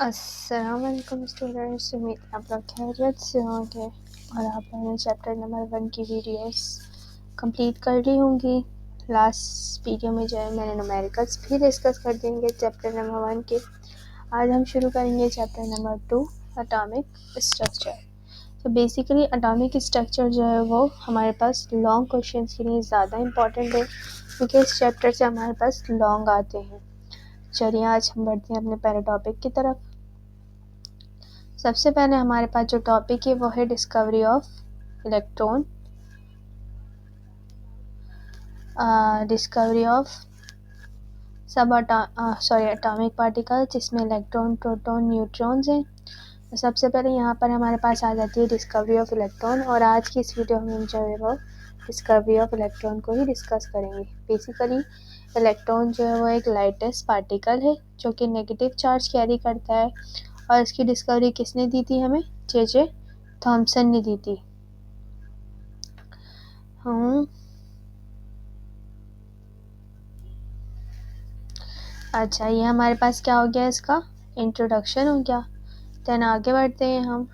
अस्सलाम वालेकुम स्टूडेंट्स, उम्मीद आप लोग खैरियत से होंगे और आप लोगों ने चैप्टर नंबर 1 की वीडियोस कंप्लीट कर ली होंगी। लास्ट वीडियो में जो है मैंने न्यूमेरिकल्स भी डिस्कस कर देंगे चैप्टर नंबर 1 के। आज हम शुरू करेंगे चैप्टर नंबर 2 एटॉमिक स्ट्रक्चर। तो बेसिकली एटॉमिक स्ट्रक्चर जो है वो हमारे पास लॉन्ग क्वेश्चंस के लिए ज़्यादा इम्पॉर्टेंट है क्योंकि इस चैप्टर से हमारे पास लॉन्ग आते हैं। चलिए आज हम बढ़ते हैं अपने पहले टॉपिक की तरफ। सबसे पहले हमारे पास जो टॉपिक है वो है discovery of electron, discovery of atomic particle जिसमें इलेक्ट्रॉन, प्रोटॉन, न्यूट्रॉन्स हैं। तो सबसे पहले यहाँ पर हमारे पास आ जाती है डिस्कवरी ऑफ इलेक्ट्रॉन और आज की इस वीडियो में हम जो है वो डिस्कवरी ऑफ इलेक्ट्रॉन को ही डिस्कस करेंगे। बेसिकली इलेक्ट्रॉन जो है वो एक लाइटेस्ट पार्टिकल है जो कि नेगेटिव चार्ज कैरी करता है और इसकी डिस्कवरी किसने दी थी हमें? जे थॉमसन ने दी थी। अच्छा, ये हमारे पास क्या हो गया, इसका इंट्रोडक्शन हो गया। देन आगे बढ़ते हैं हम।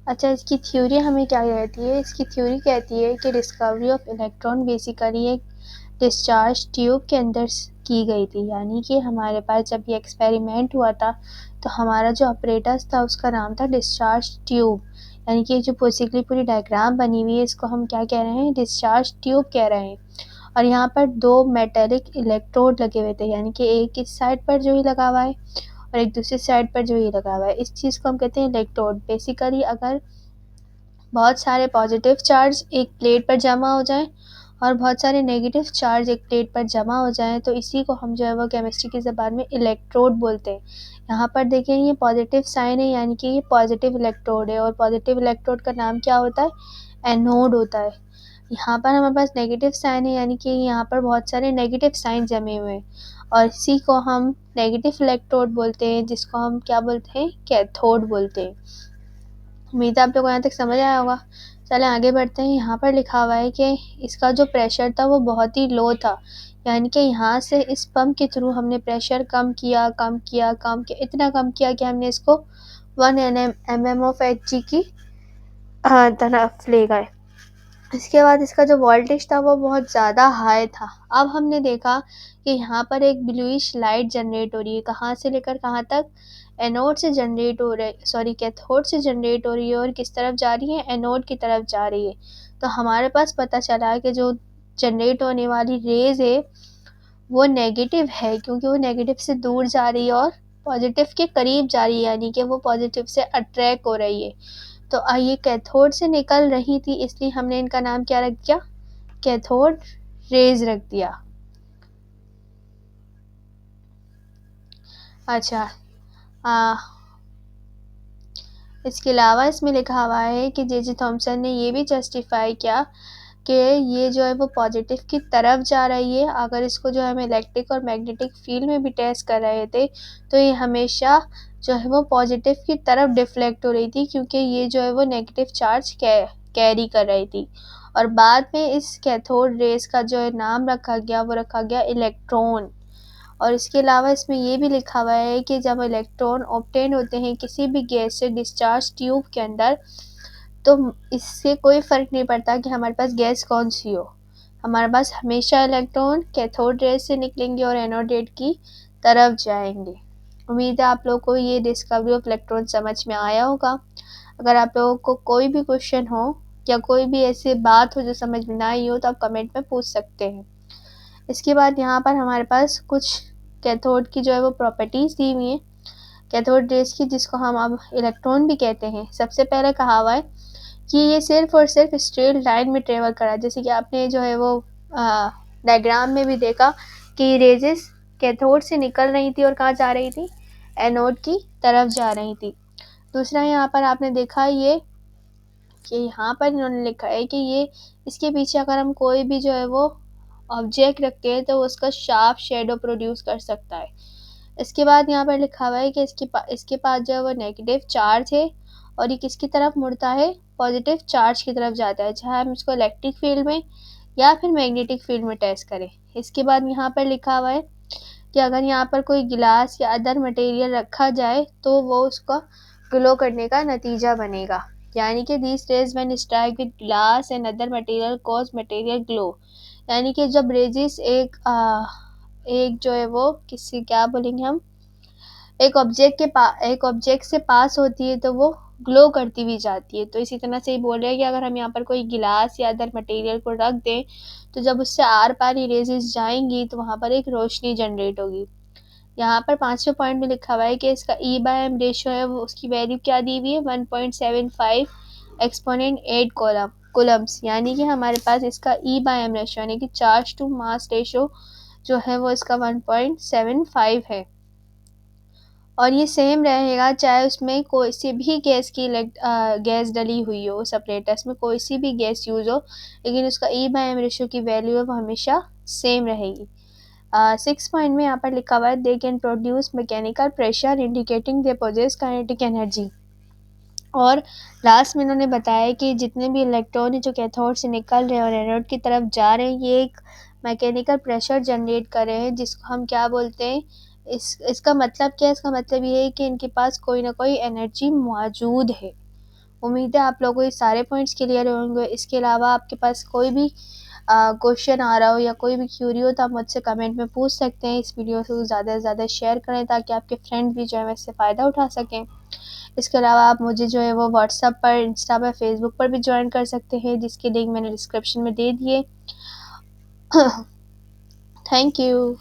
अच्छा, इसकी थ्योरी हमें क्या कहती है? इसकी थ्योरी कहती है कि डिस्कवरी ऑफ इलेक्ट्रॉन बेसिकली एक डिस्चार्ज ट्यूब के अंदर की गई थी। यानी कि हमारे पास जब ये एक्सपेरिमेंट हुआ था तो हमारा जो ऑपरेटर्स था उसका नाम था डिस्चार्ज ट्यूब। यानी कि जो बेसिकली पूरी डायग्राम बनी हुई है इसको हम क्या कह रहे हैं? डिस्चार्ज ट्यूब कह रहे हैं। और यहाँ पर 2 मेटेलिक इलेक्ट्रोड लगे हुए थे, यानी कि एक इस साइड पर जो ही लगा हुआ है और एक दूसरी साइड पर जो ही लगा हुआ है। इस चीज़ को हम कहते हैं इलेक्ट्रोड। बेसिकली अगर बहुत सारे पॉजिटिव चार्ज एक प्लेट पर जमा हो जाएं और बहुत सारे नेगेटिव चार्ज एक प्लेट पर जमा हो जाएं तो इसी को हम जो है वो केमिस्ट्री की ज़बान में इलेक्ट्रोड बोलते हैं। यहाँ पर देखिए ये पॉजिटिव साइन है, यानी कि ये पॉजिटिव इलेक्ट्रोड है और पॉजिटिव इलेक्ट्रोड का नाम क्या होता है? एनोड होता है। यहाँ पर हमारे पास नेगेटिव साइन है, यानी कि यहाँ पर बहुत सारे नेगेटिव साइन जमे हुए हैं और इसी को हम नेगेटिव इलेक्ट्रोड बोलते हैं, जिसको हम क्या बोलते हैं? कैथोड बोलते हैं। उम्मीद है आप लोगों को यहाँ तक समझ आया होगा। चलें आगे बढ़ते हैं। यहाँ पर लिखा हुआ है कि इसका जो प्रेशर था वो बहुत ही लो था, यानी कि यहाँ से इस पंप के थ्रू हमने प्रेशर कम किया, इतना कम किया कि हमने इसको 1 mm ऑफ Hg की तरफ ले गए। इसके बाद इसका जो वोल्टेज था वो बहुत ज़्यादा हाई था। अब हमने देखा कि यहाँ पर एक ब्लूइश लाइट जनरेट हो रही है। कहाँ से लेकर कहाँ तक? एनोड से जनरेट हो रही कैथोड से जनरेट हो रही है और किस तरफ जा रही है? एनोड की तरफ जा रही है। तो हमारे पास पता चला कि जो जनरेट होने वाली रेज है वो नेगेटिव है, क्योंकि वो नेगेटिव से दूर जा रही है और पॉजिटिव के करीब जा रही है, यानी कि वो पॉजिटिव से अट्रैक्ट हो रही है। तो ये कैथोड से निकल रही थी, इसलिए हमने इनका नाम क्या रख दिया? कैथोड रेज रख दिया। अच्छा, इसके अलावा इसमें लिखा हुआ है कि जे थॉमसन ने ये भी जस्टिफाई किया कि ये जो है वो पॉजिटिव की तरफ जा रही है। अगर इसको जो है हम इलेक्ट्रिक और मैग्नेटिक फील्ड में भी टेस्ट कर रहे थे तो ये हमेशा जो है वो पॉजिटिव की तरफ डिफ्लेक्ट हो रही थी, क्योंकि ये जो है वो नेगेटिव चार्ज कैरी कर रही थी। और बाद में इस कैथोड रेस का जो है नाम रखा गया वो रखा गया इलेक्ट्रॉन। और इसके अलावा इसमें ये भी लिखा हुआ है कि जब इलेक्ट्रॉन ऑब्टेन होते हैं किसी भी गैस से डिस्चार्ज ट्यूब के अंदर तो इससे कोई फ़र्क नहीं पड़ता कि हमारे पास गैस कौन सी हो, हमारे पास हमेशा इलेक्ट्रॉन कैथोड रेस से निकलेंगे और एनोड की तरफ जाएंगे। उम्मीद है आप लोगों को ये डिस्कवरी ऑफ इलेक्ट्रॉन समझ में आया होगा। अगर आप लोगों को कोई भी क्वेश्चन हो या कोई भी ऐसी बात हो जो समझ में ना आई हो तो आप कमेंट में पूछ सकते हैं। इसके बाद यहाँ पर हमारे पास कुछ कैथोड की जो है वो प्रॉपर्टीज़ दी हुई हैं कैथोड रेस की, जिसको हम अब इलेक्ट्रॉन भी कहते हैं। सबसे पहले कहा हुआ है कि ये सिर्फ और सिर्फ स्ट्रेट लाइन में ट्रेवल करा, जैसे कि आपने जो है वो डायग्राम में भी देखा कि रेजेस कैथोड से निकल रही थी और कहाँ जा रही थी? एनोड की तरफ जा रही थी। दूसरा यहाँ पर आपने देखा ये कि यहाँ पर इन्होंने लिखा है कि ये इसके पीछे अगर हम कोई भी जो है वो ऑब्जेक्ट रखते हैं तो उसका शार्प शेडो प्रोड्यूस कर सकता है। इसके बाद यहाँ पर लिखा हुआ है कि इसके पास जो है वो नेगेटिव चार्ज है और ये किसकी तरफ मुड़ता है? पॉजिटिव चार्ज की तरफ जाता है, चाहे हम इसको इलेक्ट्रिक फील्ड में या फिर मैग्नेटिक फील्ड में टेस्ट करें। इसके बाद यहाँ पर लिखा हुआ है कि अगर यहाँ पर कोई गिलास या अदर मटेरियल रखा जाए तो वो उसका ग्लो करने का नतीजा बनेगा। यानी कि these raise when strike with glass and other material cause material glow. यानी कि जब रेजिस एक जो है वो किसी क्या बोलेंगे हम एक ऑब्जेक्ट से पास होती है तो वो ग्लो करती हुई जाती है। तो इसी तरह से ही बोल रहे हैं कि अगर हम यहाँ पर कोई गिलास या अदर मटेरियल को रख दें तो जब उससे आर पार इरेजेस जाएंगी तो वहाँ पर एक रोशनी जनरेट होगी। यहाँ पर 5वें पॉइंट में लिखा हुआ है कि इसका E/M रेशियो है वो उसकी वैल्यू क्या दी हुई है 1.75 एक्सपोनेंट 8 कोलम्स। यानी कि हमारे पास इसका E/M रेशियो यानी कि चार्ज टू मास रेशियो जो है वो इसका 1.75 है। और ये सेम रहेगा चाहे उसमें कोई सी भी गैस डली हुई हो, सेपरेटर्स में कोई सी भी गैस यूज़ हो, लेकिन उसका E/M रेशियो की वैल्यू है वो हमेशा सेम रहेगी। 6 पॉइंट में यहाँ पर लिखा हुआ है they can produce mechanical pressure indicating they possess kinetic energy. और लास्ट में इन्होंने बताया कि जितने भी इलेक्ट्रॉन जो कैथोड से निकल रहे हैं और एनोड की तरफ जा रहे हैं ये एक मैकेनिकल प्रेशर जनरेट कर रहे हैं जिसको हम क्या बोलते हैं। इसका मतलब क्या है? इसका मतलब ये है कि इनके पास कोई ना कोई एनर्जी मौजूद है। उम्मीद है आप लोगों को ये सारे पॉइंट्स क्लियर होंगे। इसके अलावा आपके पास कोई भी क्वेश्चन आ रहा हो या कोई भी क्यूरी हो तो आप मुझसे कमेंट में पूछ सकते हैं। इस वीडियो को ज़्यादा से ज़्यादा शेयर करें ताकि आपके फ्रेंड भी जो है इससे फ़ायदा उठा सकें। इसके अलावा आप मुझे जो है वो व्हाट्सएप पर, इंस्टा पर, फेसबुक पर भी ज्वाइन कर सकते हैं जिसके लिंक मैंने डिस्क्रिप्शन में दे दिए। Thank you.